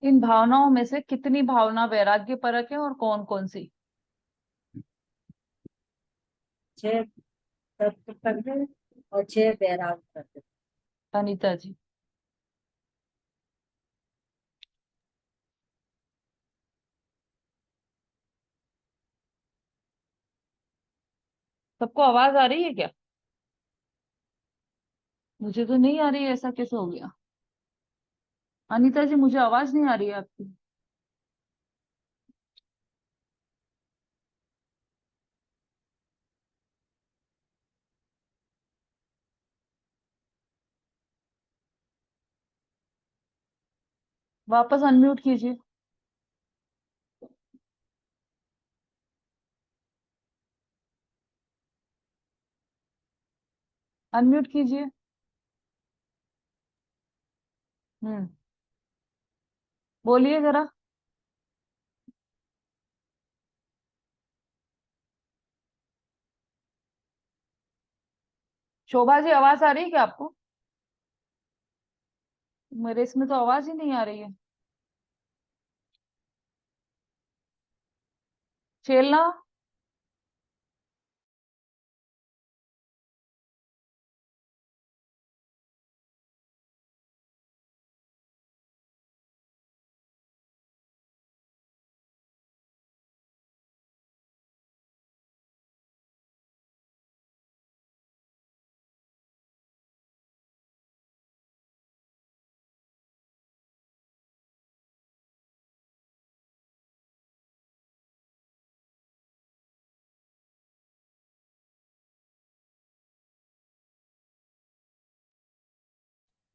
इन भावनाओं में से कितनी भावना वैराग्य परक है और कौन कौन सी? 6 तत्व प्रज्ञ और 6 वैराग प्रज्ञ। अनीता जी। सबको आवाज आ रही है क्या? मुझे तो नहीं आ रही है, ऐसा कैसे हो गया? अनीता जी, मुझे आवाज नहीं आ रही है आपकी। वापस अनम्यूट कीजिए। अनम्यूट कीजिए। हम्म। बोलिए जरा। शोभा जी, आवाज आ रही है क्या आपको? मेरे इसमें तो आवाज ही नहीं आ रही है। छेलना।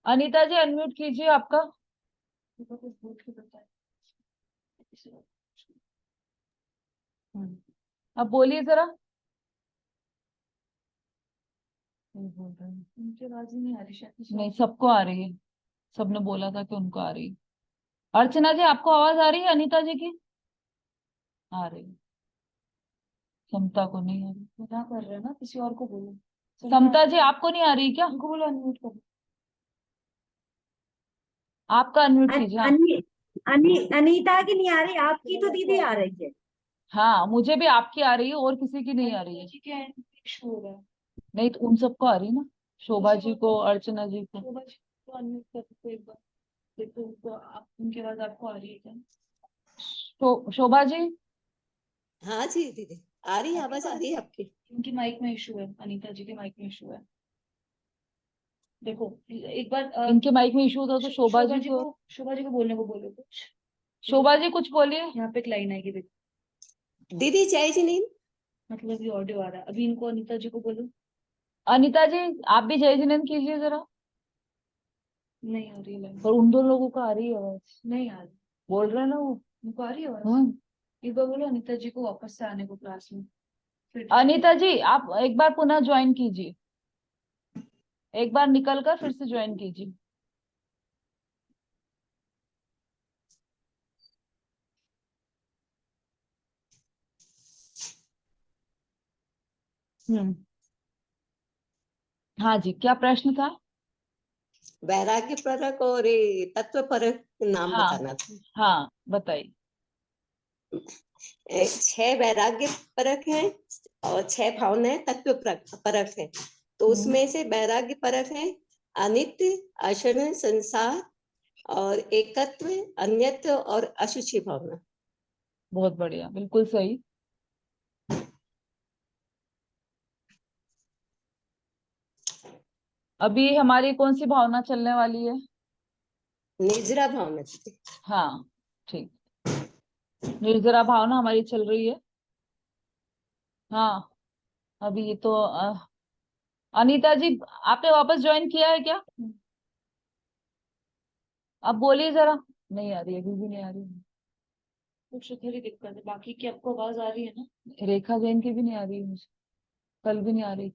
अनीता जी, अनम्यूट कीजिए आपका। हम्म। अब बोलिए जरा। नहीं बोल रहे हैं। उनकी आवाज ही नहीं आ रही शायद, नहीं, सबको आ रही है। सबने बोला था कि उनको आ रही है। अर्चना जी, आपको आवाज आ रही है अनीता जी की? आ रही है। समता को नहीं आ रही। मना कर रहे हैं ना, किसी और को बोलो। समता जी, आपको नहीं आ रही क्या? उनको बोलो अनम्यूट करो। आपका अनम्यूट अन, कीजिए, हाँ। अनि, अनीता की नहीं आ रही, आपकी तो दीदी आ रही है। हाँ, मुझे भी आपकी आ रही है, और किसी की नहीं आ रही है। क्या है, इशू हो रहा है। नहीं तो उन सबको आ रही है ना। शोभा जी को, अर्चना जी को। शोभा जी को अनम्यूट कर दो एक बार। देखो उनको, आप उनकी आवाज आपको आ रही है क्या? शोभा जी। हाँ जी दीदी, आ रही है, आवाज आ रही है आपकी। इनकी माइक में इशू है, अनीता जी के माइक में इशू है। देखो एक बार इनके माइक में इशू था तो शोभा जी को, शोभा जी को बोलने को बोलो कुछ। शोभा जी कुछ बोलिए, यहाँ पे एक लाइन आएगी देखो। दीदी जय जी नहीं। मतलब ये ऑडियो आ रहा है, अभी इनको अनीता जी को बोलो। अनीता जी, आप भी जय जिनेंद्र कीजिए जरा। नहीं आ रही है लाइन, पर उन दो लोगों को आ रही है आवाज। नहीं आ रही। बोल रहे हैं ना वो। उनको आ रही है आवाज। हाँ। एक बार बोलो अनीता जी को वापस से आने को क्लास में। फिर अनीता जी, आप एक बार पुनः ज्वाइन कीजिए। एक बार निकल कर फिर से ज्वाइन कीजिए। हम्म। हाँ जी, क्या प्रश्न था? वैराग्य परक और ये तत्व परक नाम हाँ। बताना था। हाँ, बताइए। 6 वैराग्य परक है और 6 भावनाएं तत्व परक है। तो हम्म। उसमें से वैराग्य परक है अनित्य, अक्षण, संसार और एकत्व, अन्यत्व और अशुचि भावना। बहुत बढ़िया, बिल्कुल सही। अभी हमारी कौन सी भावना चलने वाली है? निर्जरा भावना दीदी। हाँ, ठीक। निर्जरा भावना हमारी चल रही है। हाँ। अभी ये तो अनीता जी, आपने वापस ज्वाइन किया है क्या? अब बोलिए जरा। नहीं आ रही है, अभी भी नहीं आ रही है। कुछ थोड़ी दिक्कत है, बाकी की आपको आवाज आ रही है ना? रेखा जैन की भी नहीं आ रही है मुझे। कल भी नहीं आ रही।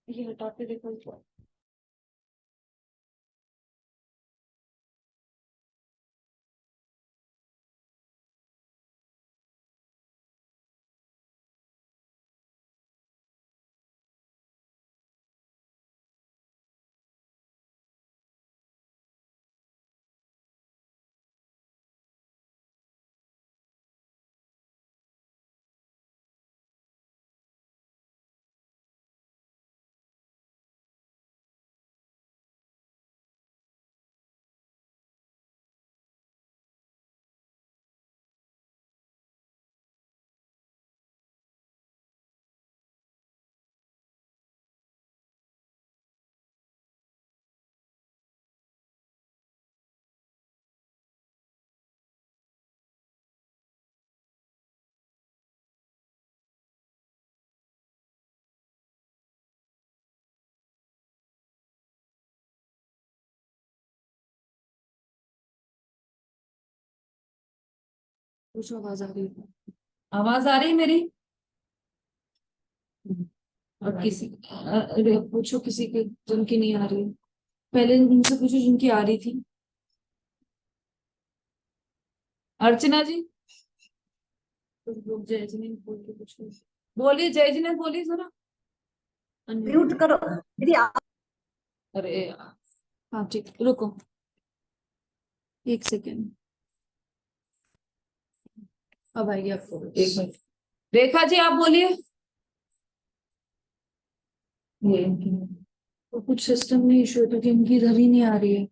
ये हटा के देखो। कुछ आवाज आ रही है? आवाज आ रही है मेरी? और किसी अरे पूछो किसी की जिनकी नहीं आ रही है। पहले उनसे पूछो जिनकी आ रही थी। अर्चना जी, कुछ लोग जय जी ने बोल के पूछो। बोलिए जय जी ने, बोलिए जरा। म्यूट करो दीदी आप। अरे यार। हाँ ठीक, रुको 1 सेकेंड। अब आएगी आपको 1 मिनट। रेखा जी आप बोलिए। ये तो कुछ सिस्टम में इशू है क्योंकि इनकी इधर ही नहीं आ रही है।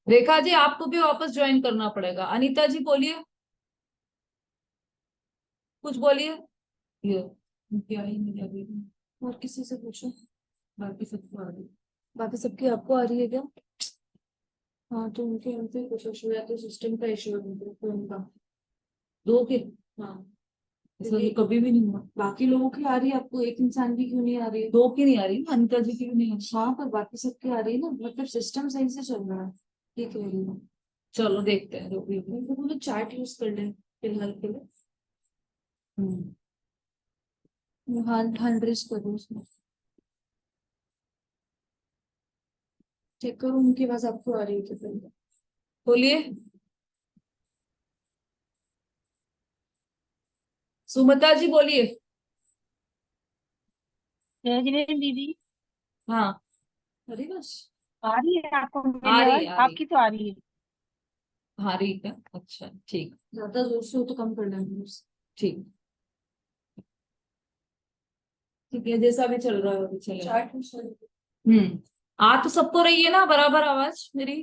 रेखा जी आपको भी वापस ज्वाइन करना पड़ेगा। अनीता जी बोलिए, कुछ बोलिए। ये इनकी आई नहीं आ रही है। और किसी से पूछो। बाकी सबको आ रही है। बाकी सबकी आपको आ रही है क्या? हाँ तो उनके उनसे कुछ इशू है, तो सिस्टम का इशू है उनके फोन का। दो के। हाँ ऐसा तो कभी भी नहीं हुआ। बाकी लोगों की आ रही है, आपको एक इंसान की क्यों नहीं आ रही है? दो की नहीं आ रही, अनिता जी की भी नहीं आ रही। हाँ पर बाकी सबकी आ रही है ना, मतलब सिस्टम सही से चल रहा है। ठीक है, चलो देखते हैं। तो बोलो चैट यूज कर लें फिलहाल के लिए। हाँ 100 करो उसमें। चेक करो उनकी आवाज आपको आ रही है क्या? बोलिए। सुमता जी बोलिए। जय जिनेन्द्र दीदी। हाँ अरे बस। आ रही है आपको आ मेरी रही आवाज? है, आ रही आपकी तो आ रही है। आ रही है क्या? अच्छा ठीक, ज्यादा जोर से हो तो कम कर लेंगे। ठीक, ठीक है जैसा भी चल रहा है अभी चलेगा। आ तो सबको रही है ना बराबर आवाज मेरी?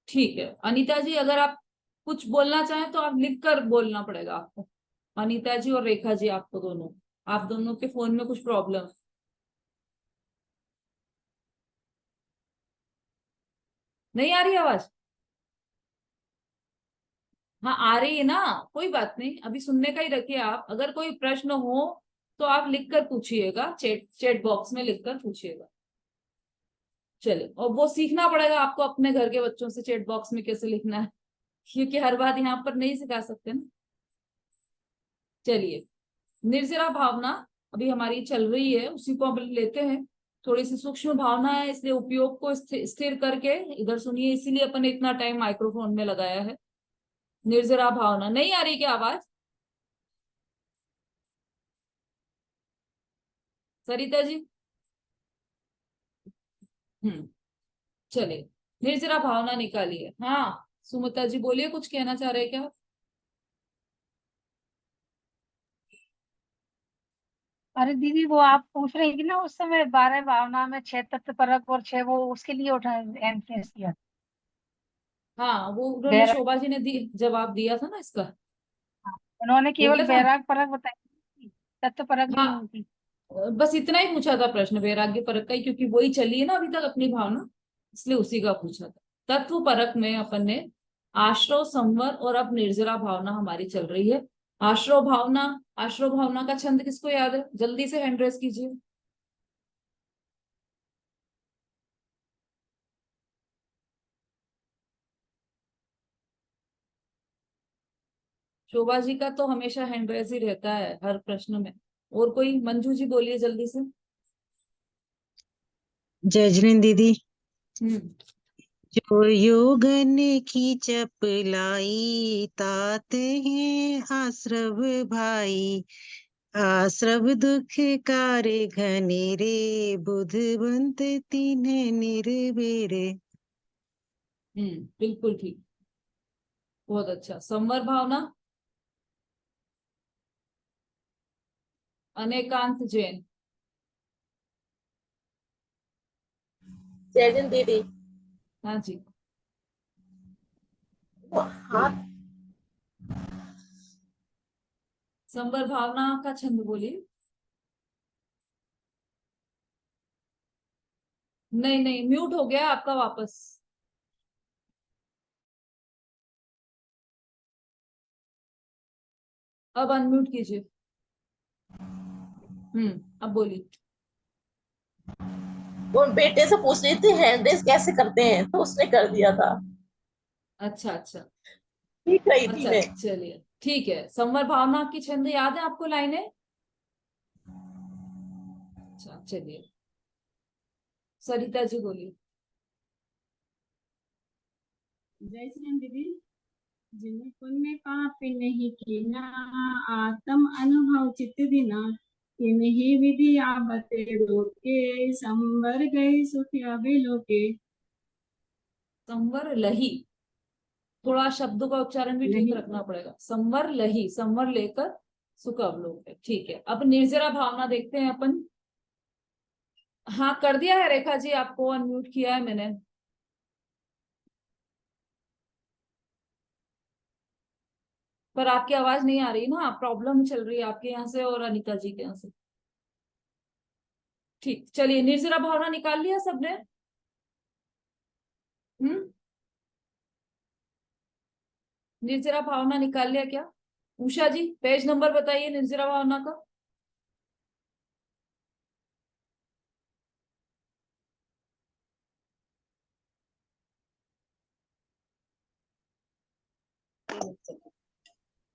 ठीक है अनीता जी, अगर आप कुछ बोलना चाहें तो आप लिख कर बोलना पड़ेगा आपको। अनीता जी और रेखा जी, आपको दोनों, आप दोनों के फोन में कुछ प्रॉब्लम? नहीं आ रही आवाज? हाँ आ रही है ना, कोई बात नहीं, अभी सुनने का ही रखिए आप। अगर कोई प्रश्न हो तो आप लिख कर पूछिएगा, चैट चैट बॉक्स में लिख कर पूछिएगा। चलिए, और वो सीखना पड़ेगा आपको अपने घर के बच्चों से चैट बॉक्स में कैसे लिखना है, क्योंकि हर बात यहाँ पर नहीं सिखा सकते ना। चलिए, निर्जरा भावना अभी हमारी चल रही है, उसी को अब लेते हैं। थोड़ी सी सूक्ष्म भावना है, इसलिए उपयोग को स्थिर करके इधर सुनिए, इसीलिए अपन ने इतना टाइम माइक्रोफोन में लगाया है। निर्जरा भावना, नहीं आ रही क्या आवाज? सरिता जी। हम्म, चलिए, निर्जरा भावना निकालिए। हाँ सुमता जी बोलिए, कुछ कहना चाह रहे हैं क्या? अरे दीदी वो आप पूछ रही थी ना उस समय 12 भावना में 6 तत्व परक और 6 वो उसके लिए उठा एंट्रेंस किया। हाँ वो उन्होंने, बैराग। शोभा जी ने जवाब दिया था ना इसका। उन्होंने हो केवल गया था। बैराग परक बताई थी, तत्व परक नहीं हाँ होती। बस इतना ही पूछा था प्रश्न, वैराग्य परक का ही, क्योंकि वही चली है ना अभी तक अपनी भावना, इसलिए उसी का पूछा था। तत्व परक में अपन ने आश्रव, संवर और अब निर्जरा भावना हमारी चल रही है। आश्रव भावना, आश्रव भावना का छंद किसको याद है? जल्दी से हैंड रेस कीजिए। शोभा जी का तो हमेशा हैंड रेस ही रहता है हर प्रश्न में। और कोई? मंजू जी बोलिए जल्दी से। जय जिनेन्द्र दीदी। हम्म, जो योगन की चपलाई, तात हैं आश्रव भाई। आश्रव दुख कार घनेरे, बुधवंत तिन्ह निर्बेरे। बिल्कुल ठीक, बहुत अच्छा। संवर भावना, अनेकांत जैन। जय जिन दीदी। हाँ जी, वो हाथ। संवर भावना का छंद बोलिए। नहीं नहीं, म्यूट हो गया आपका वापस। अब अनम्यूट कीजिए। अब बोलिए। वो बेटे से पूछ रही थी हैंड रेस कैसे करते हैं, तो उसने कर दिया था। अच्छा अच्छा, सीख रही थी अच्छा मैं। चलिए ठीक है। संवर भावना की छंद याद है आपको लाइनें? अच्छा चलिए, सरिता जी बोलिए। जय श्री राम दीदी। जिन्हें पुण्य पाप नहीं कीना, आत्म अनुभव चित्त दीना, तिन्हि विधि आवते रोके, संवर गए सुख अभिलोके। संवर लही, थोड़ा शब्दों का उच्चारण भी ठीक नहीं, रखना पड़ेगा। संवर लही, संवर लेकर सुख अवलोक है। ठीक है, अब निर्जरा भावना देखते हैं अपन। हाँ कर दिया है रेखा जी, आपको अनम्यूट किया है मैंने। पर आपकी आवाज नहीं आ रही ना, प्रॉब्लम चल रही है आपके यहाँ से और अनिता जी के यहाँ से। ठीक, चलिए निर्जरा भावना निकाल लिया सबने? हम्म, निर्जरा भावना निकाल लिया क्या? उषा जी पेज नंबर बताइए निर्जरा भावना का।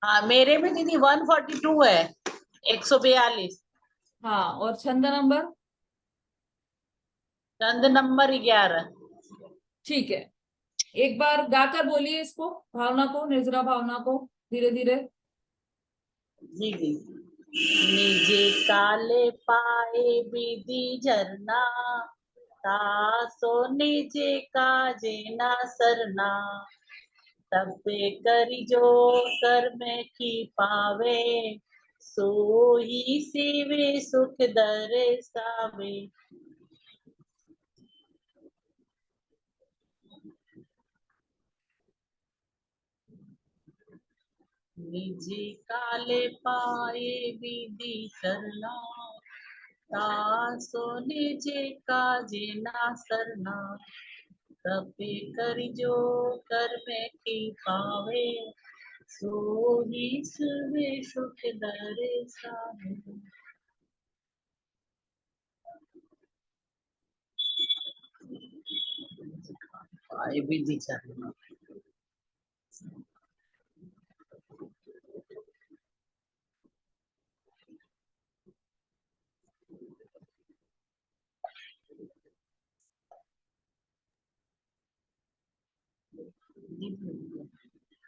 हाँ मेरे में दीदी 142 है, 142। हाँ, और छंद नंबर? चंद नंबर 11। ठीक है, एक बार गाकर बोलिए इसको, भावना को, निर्जरा भावना को, धीरे धीरे। जी जी। निजे काले पाए विधि झरना, तासो निजे काजे ना सरना, तब पे करी जो कर में की पावे, सोई सीवे सुख दरे सावे। निजे काले पाए विधि सरना, तासो निजे काजे ना सरना, तपे करि जो कर में की पावे, सोई सुवे सुख दरे सावे। पाए विधि सरना।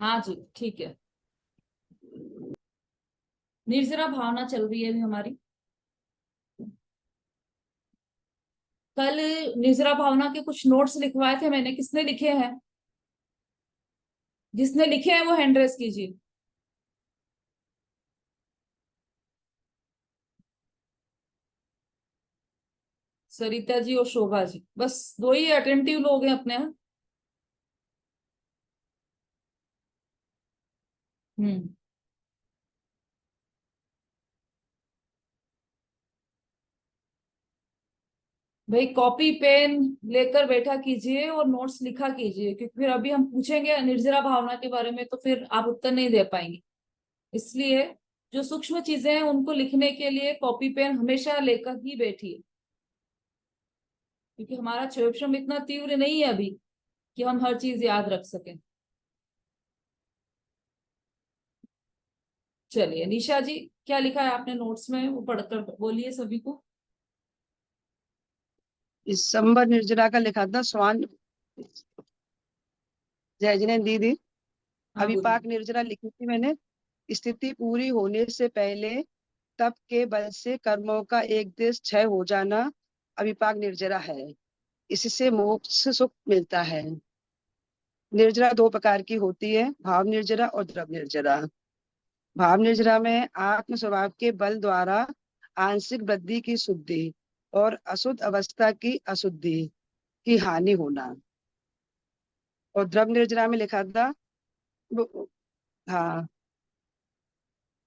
हाँ जी ठीक है, निर्जरा भावना चल रही है अभी हमारी। कल निर्जरा भावना के कुछ नोट्स लिखवाए थे मैंने, किसने लिखे हैं? जिसने लिखे हैं वो हैंड रेस कीजिए। सरिता जी और शोभा जी, बस दो ही अटेंटिव लोग हैं अपने यहाँ। हम्म, भाई कॉपी पेन लेकर बैठा कीजिए और नोट्स लिखा कीजिए, क्योंकि फिर अभी हम पूछेंगे निर्जरा भावना के बारे में तो फिर आप उत्तर नहीं दे पाएंगे। इसलिए जो सूक्ष्म चीजें हैं उनको लिखने के लिए कॉपी पेन हमेशा लेकर ही बैठिए, क्योंकि हमारा क्षोभश्रम इतना तीव्र नहीं है अभी कि हम हर चीज याद रख सकें। चलिए निशा जी, क्या लिखा है आपने नोट्स में, वो पढ़कर बोलिए सभी को। इस संबर निर्जरा का लिखा था स्वान। जय जिनेन्द्र दीदी। हाँ बोलिए। अभिपाक निर्जरा लिखी थी मैंने। स्थिति पूरी होने से पहले तप के बल से कर्मों का एक देश क्षय हो जाना अभिपाक निर्जरा है। इससे मोक्ष सुख मिलता है। निर्जरा दो प्रकार की होती है, भाव निर्जरा और द्रव निर्जरा। भाव निर्जरा में आत्म स्वभाव के बल द्वारा आंशिक वृद्धि की शुद्धि और अशुद्ध अवस्था की अशुद्धि की हानि होना। और द्रव निर्जरा में लिखा था हाँ,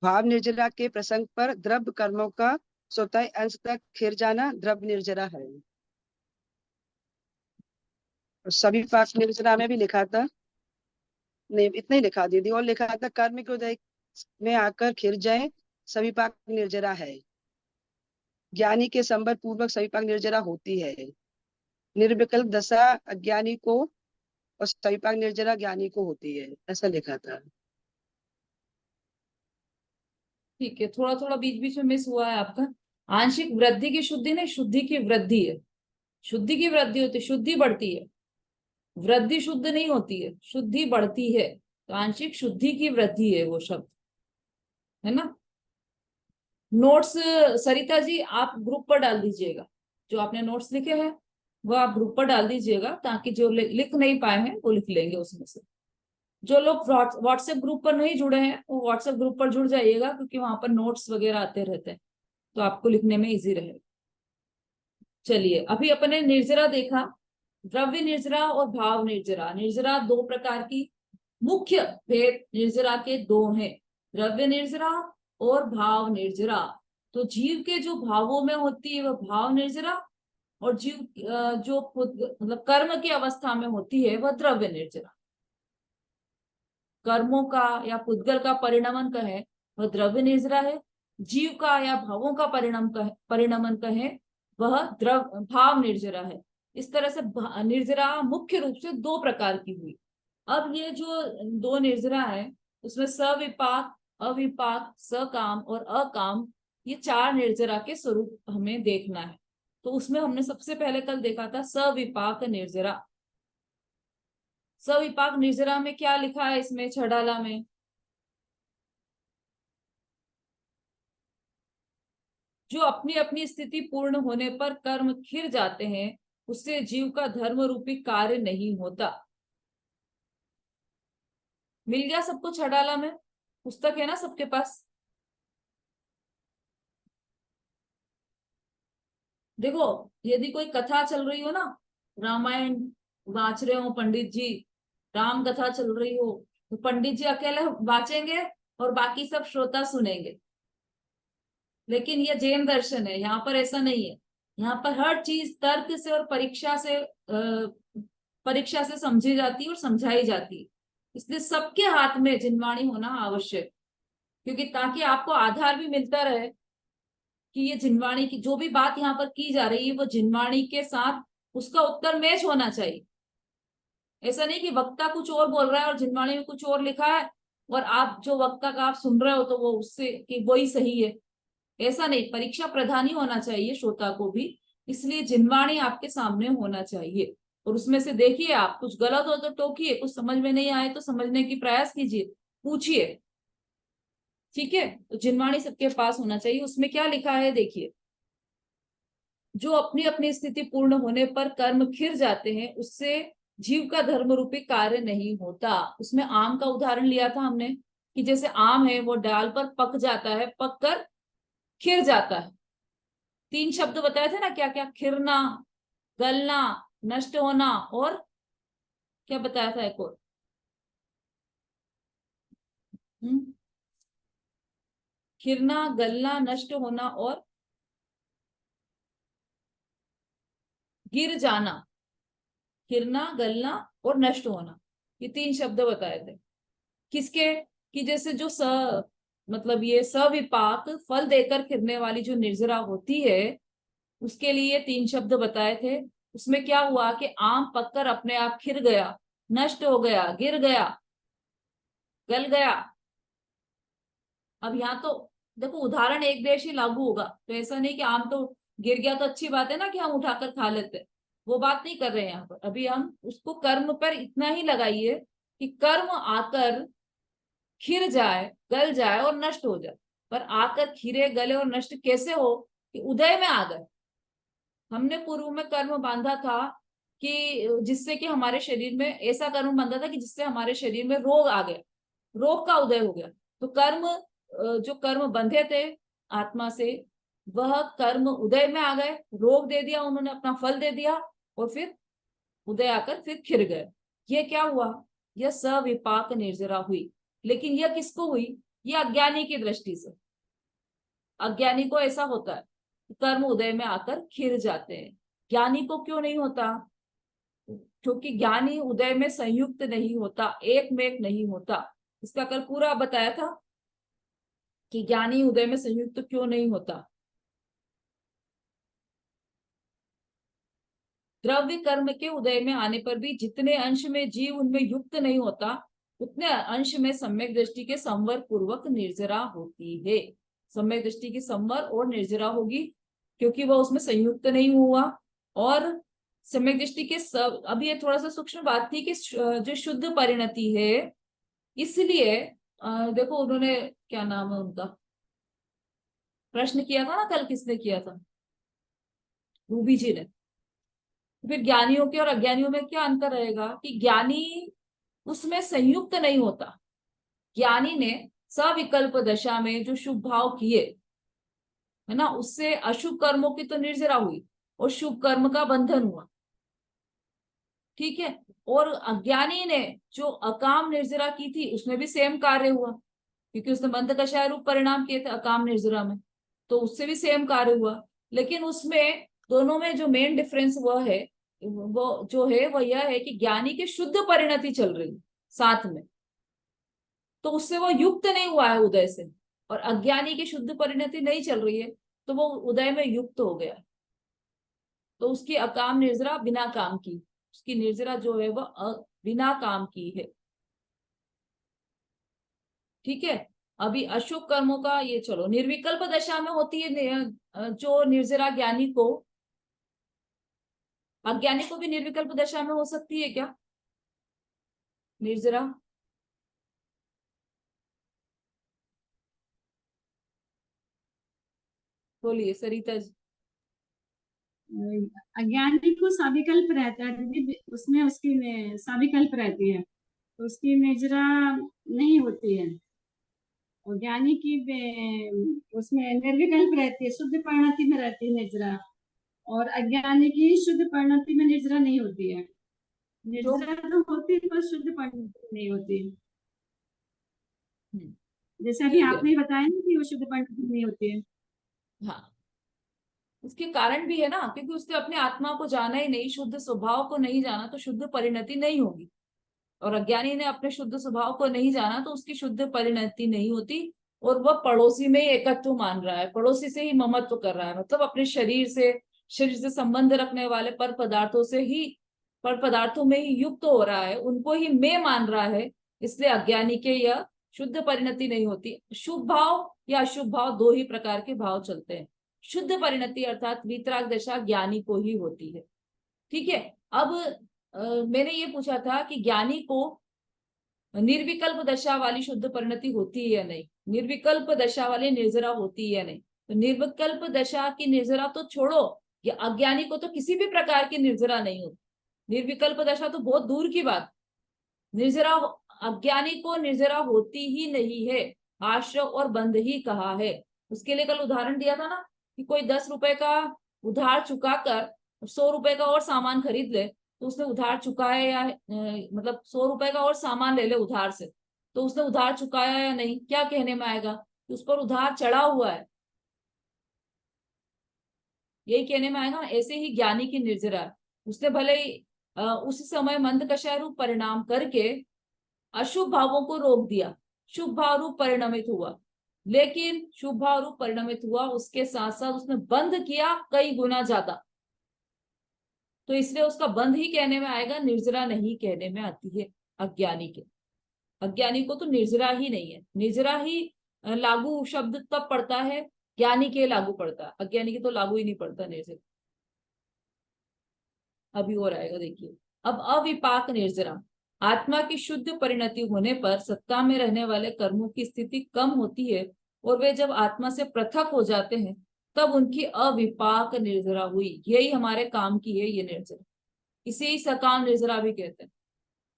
भाव निर्जरा के प्रसंग पर द्रव्य कर्मों का स्वतः अंश तक खिर जाना द्रव्य निर्जरा है। और सभी पाक निर्जरा में भी लिखा था, नहीं इतना ही लिखा दीदी, और लिखा था कर्म के उदय में आकर खिर जाए सभी पाक निर्जरा है। ज्ञानी के संबर पूर्वक सभी पाक निर्जरा होती है। निर्विकल्प दशा अज्ञानी को और सविपाक निर्जरा ज्ञानी को होती है, ऐसा लिखा था। ठीक है, थोड़ा थोड़ा बीच बीच में मिस हुआ है आपका। आंशिक वृद्धि की शुद्धि नहीं, शुद्धि की वृद्धि है। शुद्धि की वृद्धि होती है, शुद्धि बढ़ती है, वृद्धि शुद्ध नहीं होती है, शुद्धि बढ़ती है। तो आंशिक शुद्धि की वृद्धि है वो शब्द, है ना। नोट्स सरिता जी आप ग्रुप पर डाल दीजिएगा, जो आपने नोट्स लिखे हैं वो आप ग्रुप पर डाल दीजिएगा, ताकि जो लिख नहीं पाए हैं वो लिख लेंगे उसमें से। जो लोग व्हाट्सएप ग्रुप पर नहीं जुड़े हैं वो व्हाट्सएप ग्रुप पर जुड़ जाइएगा, क्योंकि वहां पर नोट्स वगैरह आते रहते हैं, तो आपको लिखने में इजी रहेगा। चलिए, अभी अपने निर्जरा देखा, द्रव्य निर्जरा और भाव निर्जरा। निर्जरा दो प्रकार की, मुख्य भेद निर्जरा के दो हैं, द्रव्य निर्जरा और भाव निर्जरा। तो जीव के जो भावों में होती है वह भाव निर्जरा, और जीव जो मतलब कर्म की अवस्था में होती है वह द्रव्य निर्जरा। कर्मों का या पुद्गल का परिणमन कहे वह द्रव्य निर्जरा है, जीव का या भावों का परिणमन कहे वह भाव निर्जरा है। इस तरह से निर्जरा मुख्य रूप से दो प्रकार की हुई। अब ये जो दो निर्जरा है उसमें सविपाक, अविपाक, सकाम और अकाम, ये चार निर्जरा के स्वरूप हमें देखना है। तो उसमें हमने सबसे पहले कल देखा था सविपाक निर्जरा। सविपाक निर्जरा में क्या लिखा है, इसमें छड़ाला में जो अपनी अपनी स्थिति पूर्ण होने पर कर्म खिर जाते हैं उससे जीव का धर्म रूपी कार्य नहीं होता। मिल गया सबको छड़ाला में? पुस्तक है ना सबके पास? देखो, यदि कोई कथा चल रही हो ना, रामायण वाच रहे हो पंडित जी, राम कथा चल रही हो, तो पंडित जी अकेले वाचेंगे और बाकी सब श्रोता सुनेंगे। लेकिन ये जैन दर्शन है, यहाँ पर ऐसा नहीं है। यहाँ पर हर चीज तर्क से और परीक्षा से समझी जाती है और समझाई जाती है। इसलिए सबके हाथ में जिनवाणी होना आवश्यक, क्योंकि ताकि आपको आधार भी मिलता रहे कि ये जिनवाणी की जो भी बात यहाँ पर की जा रही है वो जिनवाणी के साथ उसका उत्तर मैच होना चाहिए। ऐसा नहीं कि वक्ता कुछ और बोल रहा है और जिनवाणी में कुछ और लिखा है और आप जो वक्ता का आप सुन रहे हो तो वो उससे कि वही सही है, ऐसा नहीं। परीक्षा प्रधान ही होना चाहिए श्रोता को भी, इसलिए जिनवाणी आपके सामने होना चाहिए। और उसमें से देखिए, आप कुछ गलत हो तो टोकिए, कुछ समझ में नहीं आए तो समझने की प्रयास कीजिए, पूछिए, ठीक है। तो जिनवाणी सबके पास होना चाहिए। उसमें क्या लिखा है देखिए, जो अपनी अपनी स्थिति पूर्ण होने पर कर्म खिर जाते हैं उससे जीव का धर्म रूपी कार्य नहीं होता। उसमें आम का उदाहरण लिया था हमने कि जैसे आम है वो डाल पर पक जाता है, पक कर खिर जाता है। तीन शब्द बताए थे ना, क्या क्या? खिरना, गलना, नष्ट होना, और क्या बताया था एक और? खिरना, गलना, नष्ट होना और गिर जाना। खिरना, गलना और नष्ट होना, ये तीन शब्द बताए थे। किसके? कि जैसे जो मतलब ये सविपाक फल देकर खिरने वाली जो निर्जरा होती है उसके लिए तीन शब्द बताए थे। उसमें क्या हुआ कि आम पककर अपने आप खिर गया, नष्ट हो गया, गिर गया, गल गया। अब यहाँ तो देखो उदाहरण एक देश ही लागू होगा, तो ऐसा नहीं कि आम तो गिर गया तो अच्छी बात है ना कि हम उठाकर खा लेते, वो बात नहीं कर रहे हैं यहाँ पर। अभी हम उसको कर्म पर इतना ही लगाइए कि कर्म आकर खिर जाए, गल जाए और नष्ट हो जाए। पर आकर खिरे, गले और नष्ट कैसे हो? कि उदय में आ गए। हमने पूर्व में कर्म बांधा था कि जिससे कि हमारे शरीर में, ऐसा कर्म बांधा था कि जिससे हमारे शरीर में रोग आ गया, रोग का उदय हो गया। तो कर्म, जो कर्म बंधे थे आत्मा से, वह कर्म उदय में आ गए, रोग दे दिया उन्होंने, अपना फल दे दिया, और फिर उदय आकर फिर खिर गए। ये क्या हुआ? यह सविपाक निर्जरा हुई। लेकिन यह किसको हुई? यह अज्ञानी की दृष्टि से। अज्ञानी को ऐसा होता है, कर्म उदय में आकर खिर जाते हैं। ज्ञानी को क्यों नहीं होता? क्योंकि ज्ञानी उदय में संयुक्त नहीं होता, एक में एक नहीं होता। इसका कल पूरा बताया था कि ज्ञानी उदय में संयुक्त क्यों नहीं होता। द्रव्य कर्म के उदय में आने पर भी जितने अंश में जीव उनमें युक्त नहीं होता, उतने अंश में सम्यक दृष्टि के संवर पूर्वक निर्जरा होती है। सम्यक दृष्टि की संवर और निर्जरा होगी, क्योंकि वह उसमें संयुक्त नहीं हुआ। और सम्यक दृष्टि के सब, अब ये थोड़ा सा सूक्ष्म बात थी कि जो शुद्ध परिणति है, इसलिए देखो उन्होंने, क्या नाम है उनका, प्रश्न किया था ना कल, किसने किया था, रूबी जी ने। फिर ज्ञानियों के और अज्ञानियों में क्या अंतर रहेगा कि ज्ञानी उसमें संयुक्त नहीं होता। ज्ञानी ने सविकल्प दशा में जो शुभ भाव किए है ना, उससे अशुभ कर्मों की तो निर्जरा हुई और शुभ कर्म का बंधन हुआ, ठीक है। और अज्ञानी ने जो अकाम निर्जरा की थी उसमें भी सेम कार्य हुआ, क्योंकि उसने बंध कषाय रूप परिणाम किए थे अकाम निर्जरा में, तो उससे भी सेम कार्य हुआ। लेकिन उसमें दोनों में जो मेन डिफरेंस वह है, वो जो है वह यह है कि ज्ञानी की शुद्ध परिणति चल रही है साथ में, तो उससे वो युक्त नहीं हुआ है उदय से, और अज्ञानी की शुद्ध परिणति नहीं चल रही है तो वो उदय में युक्त हो गया। तो उसकी अकाम निर्जरा बिना काम की, उसकी निर्जरा जो है वह बिना काम की है, ठीक है। अभी अशुभ कर्मों का ये चलो, निर्विकल्प दशा में होती है जो निर्जरा ज्ञानी को, अज्ञानी को भी निर्विकल्प दशा में हो सकती है क्या निर्जरा? बोलिए सरिता जी। अज्ञानी को सविकल्प रहता है दीदी, उसमें उसकी सविकल्प रहती है, तो उसकी निर्जरा नहीं होती है। और ज्ञानी की उसमें निर्विकल्प रहती है, शुद्ध परिणति में रहती है निर्जरा, और अज्ञानी की शुद्ध परिणति में निर्जरा नहीं होती है। निर्जरा तो होती है पर शुद्ध परिणति नहीं होती। जैसे अभी आपने बताया ना कि वो शुद्ध परिणति नहीं होती है। हाँ, उसके कारण भी है ना, क्योंकि उसने अपने आत्मा को जाना ही नहीं, शुद्ध स्वभाव को नहीं जाना, तो शुद्ध परिणति नहीं होगी। और अज्ञानी ने अपने शुद्ध स्वभाव को नहीं जाना तो उसकी शुद्ध परिणति नहीं होती, और वह पड़ोसी में ही एकत्व मान रहा है, पड़ोसी से ही ममत्व कर रहा है, मतलब अपने शरीर से संबंध रखने वाले पर पदार्थों से ही, पर पदार्थों में ही युक्त हो रहा है, उनको ही मैं मान रहा है। इसलिए अज्ञानी के यह शुद्ध परिणति नहीं होती। शुभ भाव या अशुभ भाव दो ही प्रकार के भाव चलते हैं। शुद्ध परिणति अर्थात वीतराग दशा ज्ञानी को ही होती है, ठीक है। अब मैंने ये पूछा था कि ज्ञानी को निर्विकल्प दशा वाली शुद्ध परिणति होती है या नहीं, निर्विकल्प दशा वाली निर्जरा होती है या नहीं। तो निर्विकल्प दशा की निर्जरा तो छोड़ो, या अज्ञानी को तो किसी भी प्रकार की निर्जरा नहीं होती। निर्विकल्प दशा तो बहुत दूर की बात, निर्जरा अज्ञानी को निर्जरा होती ही नहीं है, आश्रव और बंध ही कहा है। उसके लिए कल उदाहरण दिया था ना कि कोई 10 रुपए का उधार चुकाकर 100 रुपए का और सामान खरीद ले, तो उसने उधार चुकाया या मतलब 100 रुपए का और सामान ले ले उधार से, तो उसने उधार चुकाया या नहीं, क्या कहने में आएगा कि उस पर उधार चढ़ा हुआ है, यही कहने में आएगा। ऐसे ही ज्ञानी की निर्जरा, उसने भले ही उस समय मंद कषाय रूप परिणाम करके अशुभ भावों को रोक दिया, शुभ भाव रूप परिणमित हुआ, लेकिन शुभ भाव रूप परिणमित हुआ उसके साथ साथ उसने बंध किया कई गुना ज्यादा, तो इसलिए उसका बंध ही कहने में आएगा, निर्जरा नहीं कहने में आती है अज्ञानी के। अज्ञानी को तो निर्जरा ही नहीं है, निर्जरा ही लागू शब्द तब पड़ता है, ज्ञानी के लागू पड़ता है, अज्ञानी के तो लागू ही नहीं पड़ता निर्जरा। अभी और आएगा देखिए। अब अविपाक निर्जरा, आत्मा की शुद्ध परिणति होने पर सत्ता में रहने वाले कर्मों की स्थिति कम होती है, और वे जब आत्मा से पृथक हो जाते हैं तब उनकी अविपाक निर्जरा हुई। यही हमारे काम की है ये निर्जरा, इसे ही सकाम निर्जरा भी कहते हैं।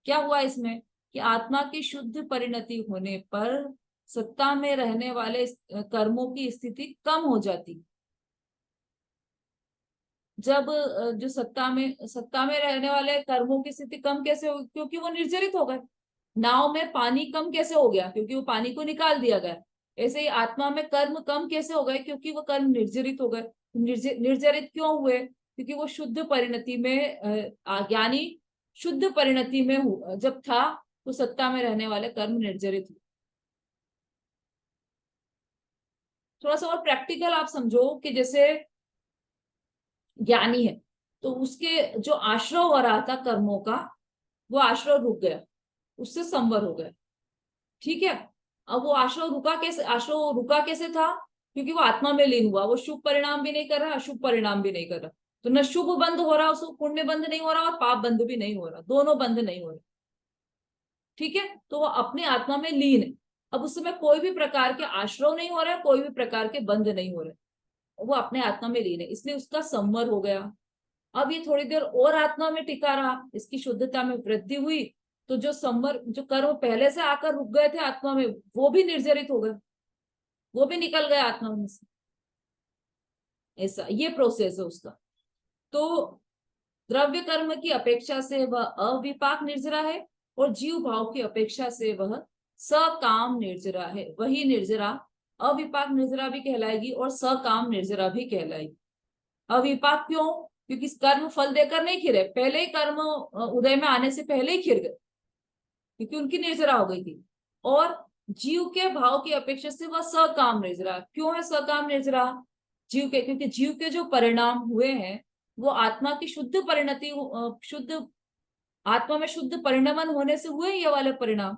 क्या हुआ इसमें कि आत्मा की शुद्ध परिणति होने पर सत्ता में रहने वाले कर्मों की स्थिति कम हो जाती। जब जो सत्ता में रहने वाले कर्मों की स्थिति कम कैसे हो, क्योंकि वो निर्जरित हो गए। नाव में पानी कम कैसे हो गया, क्योंकि वो पानी को निकाल दिया गया। ऐसे ही आत्मा में कर्म कम कैसे हो गए, क्योंकि वो कर्म निर्जरित हो गए। निर्जरित क्यों हुए, क्योंकि वो शुद्ध परिणति में, ज्ञानी शुद्ध परिणति में जब था तो सत्ता में रहने वाले कर्म निर्जरित हुए। थोड़ा सा और प्रैक्टिकल आप समझो कि जैसे ज्ञानी है तो उसके जो आश्रय हो रहा था कर्मों का, वो आश्रय रुक गया, उससे संवर हो गया। ठीक है, अब वो आश्रय रुका कैसे था? क्योंकि वो आत्मा में लीन हुआ, वो शुभ परिणाम भी नहीं कर रहा, अशुभ परिणाम भी नहीं कर रहा। तो न शुभ बंद हो रहा, उसको पुण्य बंद नहीं हो रहा, और पाप बंद भी नहीं हो रहा, दोनों बंद नहीं हो रहे। ठीक है, तो वो अपने आत्मा में लीन है। अब उस समय कोई भी प्रकार के आश्रय नहीं हो रहा है, कोई भी प्रकार के बंद नहीं हो रहे, वो अपने आत्मा में लीन है, इसलिए उसका संवर हो गया। अब ये थोड़ी देर और आत्मा में टिका रहा, इसकी शुद्धता में वृद्धि हुई, तो जो कर्म पहले से आकर रुक गए थे आत्मा में, वो भी निर्जरित हो गए, वो भी निकल गए आत्मा में से। ऐसा ये प्रोसेस है उसका। तो द्रव्य कर्म की अपेक्षा से वह अविपाक निर्जरा है, और जीव भाव की अपेक्षा से वह सकाम निर्जरा है। वही निर्जरा अविपाक निर्जरा भी कहलाएगी और सकाम निर्जरा भी कहलाएगी। अविपाक क्यों? क्योंकि कर्म फल देकर नहीं खिरे, पहले ही कर्म उदय में आने से पहले ही खिर गए, क्योंकि उनकी निर्जरा हो गई थी। और जीव के भाव की अपेक्षा से वह सकाम निर्जरा। क्यों है सकाम निर्जरा? क्योंकि जीव के जो परिणाम हुए हैं वो आत्मा की शुद्ध परिणति, आत्मा में शुद्ध परिणमन होने से हुए ये वाले परिणाम।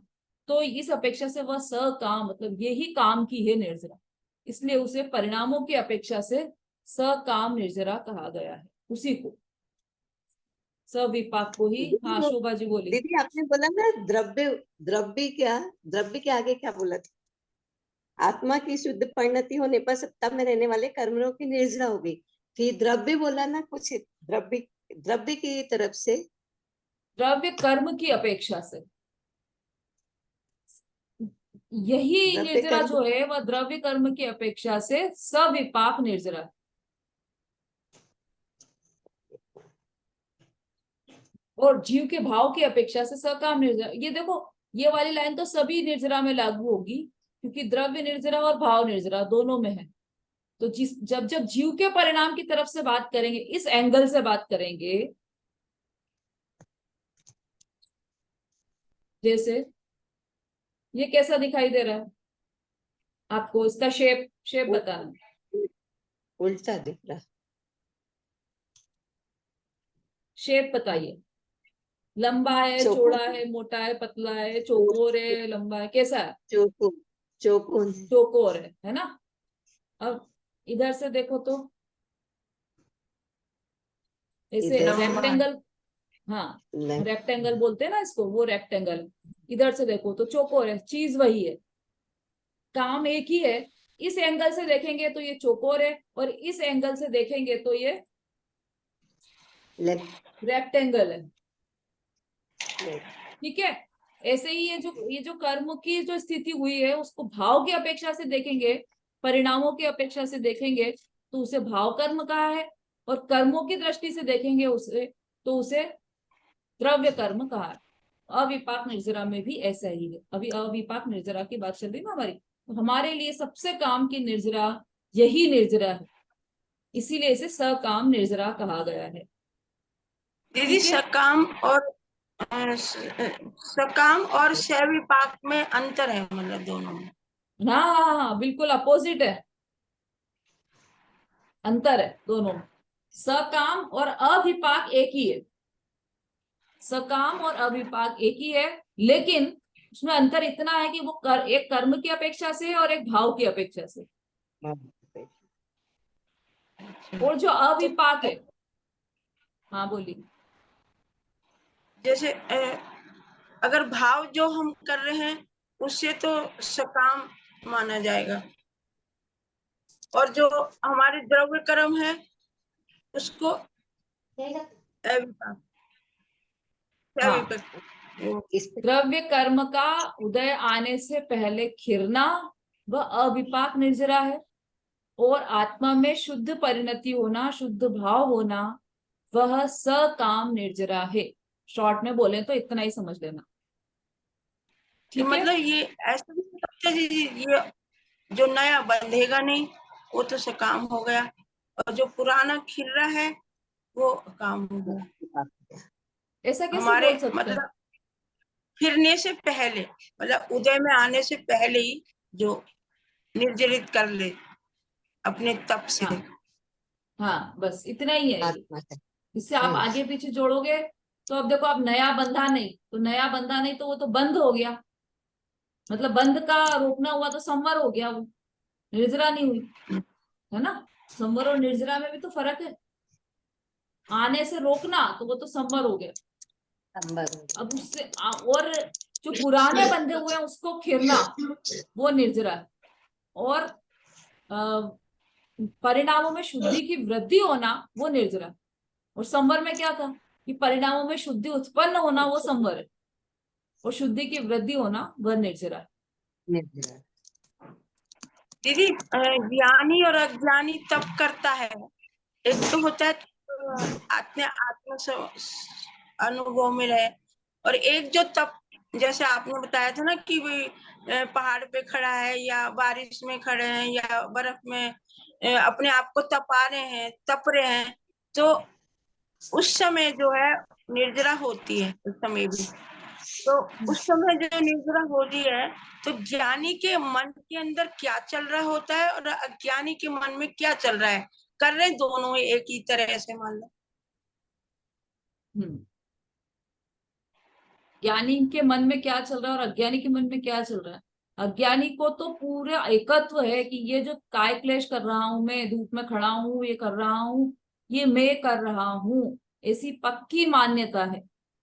तो इस अपेक्षा से वह सकाम, मतलब यही काम की है निर्जरा, इसलिए उसे परिणामों की अपेक्षा से सकाम निर्जरा कहा गया है। उसी को सविपाक को ही। हाँ शोभा जी बोली। दीदी आपने बोला ना द्रव्य के आगे क्या बोला था? आत्मा की शुद्ध परिणति होने पर सत्ता में रहने वाले कर्मों की निर्जरा हो गई। फिर द्रव्य बोला ना, कुछ द्रव्य की तरफ से, द्रव्य कर्म की अपेक्षा से, यही निर्जरा जो है वह द्रव्य कर्म की अपेक्षा से सविपाक निर्जरा। और जीव के भाव की अपेक्षा से सकाम निर्जरा। ये देखो, ये वाली लाइन तो सभी निर्जरा में लागू होगी, क्योंकि द्रव्य निर्जरा और भाव निर्जरा दोनों में है। तो जब जीव के परिणाम की तरफ से बात करेंगे, इस एंगल से बात करेंगे, जैसे ये कैसा दिखाई दे रहा है आपको? इसका शेप बताना। उल्टा दिख रहा। शेप बताइए, लंबा है, चौड़ा है, मोटा है, पतला है, चौकोर है, लंबा है, कैसा है? चौकोर है ना? अब इधर से देखो तो ऐसे रेक्टेंगल, हाँ रेक्टेंगल बोलते हैं ना इसको, वो रेक्टेंगल। इधर से देखो तो चौकोर है, चीज वही है, काम एक ही है। इस एंगल से देखेंगे तो ये चौकोर है, और इस एंगल से देखेंगे तो ये रेक्टेंगल है। ठीक है, ऐसे ही ये जो कर्म की जो स्थिति हुई है, उसको भाव की अपेक्षा से देखेंगे, परिणामों की अपेक्षा से देखेंगे तो उसे भाव कर्म कहा है, और कर्मों की दृष्टि से देखेंगे उसे द्रव्य कर्म कहा है। अविपाक निर्जरा में भी ऐसा ही है। अभी अविपाक निर्जरा की बात चल रही है ना हमारी, तो हमारे लिए सबसे काम की निर्जरा यही निर्जरा है, इसीलिए इसे सकाम निर्जरा कहा गया है। दीदी सकाम और सविपाक में अंतर है, मतलब दोनों में? हाँ, बिल्कुल अपोजिट है, अंतर है दोनों में। सकाम और अविपाक एक ही है, सकाम और अविपाक एक ही है, लेकिन उसमें अंतर इतना है कि वो एक कर्म की अपेक्षा से है और एक भाव की अपेक्षा से। और जो अविपाक है, हाँ बोलिए। जैसे अगर भाव जो हम कर रहे हैं उससे तो सकाम माना जाएगा, और जो हमारे द्रव्य कर्म है उसको अविपाक। हाँ, द्रव्य कर्म का उदय आने से पहले खिरना वह अविपाक निर्जरा है, और आत्मा में शुद्ध परिणति होना, शुद्ध भाव होना, वह सकाम निर्जरा है। शॉर्ट में बोले तो इतना ही समझ लेना। ठीक है, मतलब ये ऐसा भी हो सकता है ये जो नया बंधेगा नहीं वो तो सकाम हो गया, और जो पुराना खिल रहा है वो काम हो गया। ऐसा कैसे हमारे बोल सकते मतलब फिरने से पहले, मतलब उदय में आने से पहले ही जो निर्जरित कर ले अपने तप से। हाँ, बस इतना ही है ये। इससे आप आगे पीछे जोड़ोगे तो अब देखो, अब नया बंधा नहीं, तो नया बंधा नहीं तो वो तो बंद हो गया, मतलब बंद का रोकना हुआ तो संवर हो गया, वो निर्जरा नहीं हुई, है ना। संवर और निर्जरा में भी तो फर्क है, आने से रोकना तो वो तो संवर हो गया। अब उससे और जो पुराने बंधे हुए हैं उसको खिरना, वो निर्जरा है। और परिणामों में शुद्धि की वृद्धि होना वो निर्जरा है। और संवर में क्या था कि परिणामों में शुद्धि उत्पन्न होना वो संवर है, और शुद्धि की वृद्धि होना वह निर्जरा है। दीदी ज्ञानी और अज्ञानी तब करता है, एक तो होता है आत्म अनुभव में रहे, और एक जो तप, जैसे आपने बताया था ना कि भाई पहाड़ पे खड़ा है या बारिश में खड़े हैं या बर्फ में अपने आप को तपा रहे हैं, तप रहे हैं, तो उस समय जो है निर्जरा होती है। उस समय भी तो उस समय जो निर्जरा होती है, तो ज्ञानी के मन के अंदर क्या चल रहा होता है और अज्ञानी के मन में क्या चल रहा है, कर रहे दोनों एक ही तरह से, मान लो। ज्ञानी के मन में क्या चल रहा है और अज्ञानी के मन में क्या चल रहा है। अज्ञानी को तो पूरा एकत्व है कि ये जो काय क्लेश कर रहा हूं, मैं धूप में खड़ा हूं, ये कर रहा हूं, ये मैं कर रहा हूं, ऐसी पक्की मान्यता है।